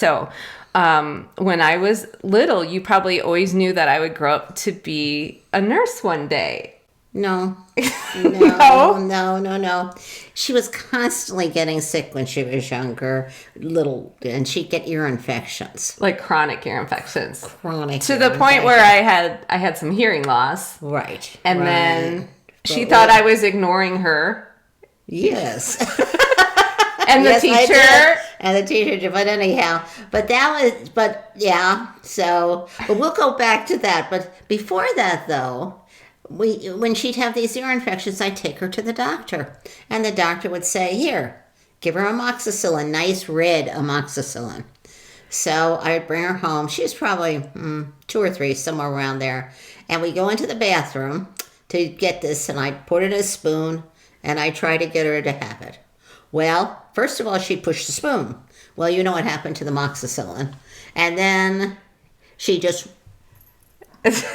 So when I was little, you probably always knew that I would grow up to be a nurse one day. No. No? No. She was constantly getting sick when she was younger, and she'd get ear infections. Like chronic ear infections. Chronic to ear the point infections. where I had some hearing loss. Right. And right. then she But thought I was ignoring her. Yes. And the Yes, I teacher. did. And the teacher did. But anyhow, but we'll go back to that. But before that, though, when she'd have these ear infections, I'd take her to the doctor. And the doctor would say, here, give her amoxicillin, nice red amoxicillin. So I would bring her home. She was probably 2 or 3, somewhere around there. And we go into the bathroom to get this, and I put it in a spoon, and I try to get her to have it. Well, first of all, she pushed the spoon. Well, you know what happened to the amoxicillin. And then she just,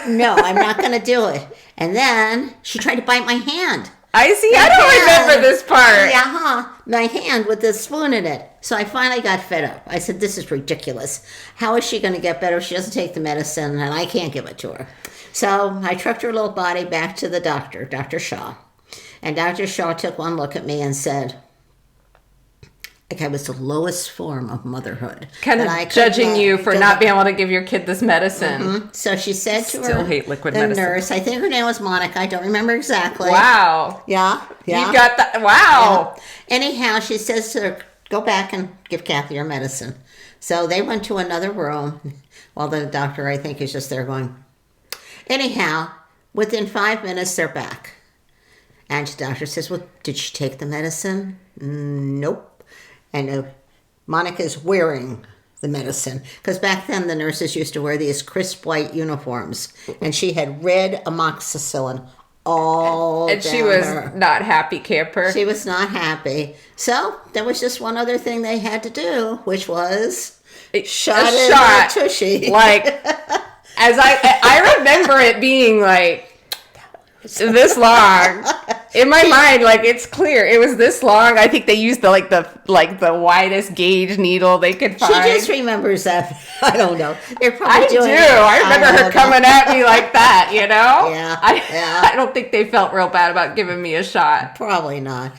no, I'm not going to do it. And then she tried to bite my hand. I see. I don't remember this part. Yeah, my hand with the spoon in it. So I finally got fed up. I said, this is ridiculous. How is she going to get better if she doesn't take the medicine and I can't give it to her? So I trucked her little body back to the doctor, Dr. Shaw. And Dr. Shaw took one look at me and said, like I was the lowest form of motherhood. Kind of judging you for not being able to give your kid this medicine. Mm-hmm. So she said to Still her, hate liquid the medicine. nurse, I think her name was Monica, I don't remember exactly. Wow. Yeah. You got that. Wow. Yeah. Anyhow, she says to her, go back and give Cathy her medicine. So they went to another room while the doctor, I think, is just there going. Anyhow, within 5 minutes, they're back. And the doctor says, well, did she take the medicine? Nope. And Monica's wearing the medicine. Because back then, the nurses used to wear these crisp white uniforms. And she had red amoxicillin all And down she was her. not happy camper. She was not happy. So there was just one other thing they had to do, which was shot in her tushy. Like, as I remember it being like this long. In my mind, like it's clear it was this long. I think they used the widest gauge needle they could find. She just remembers that. I don't know. They're probably I do. doing I remember her coming at me like that. You know. Yeah. I don't think they felt real bad about giving me a shot. Probably not.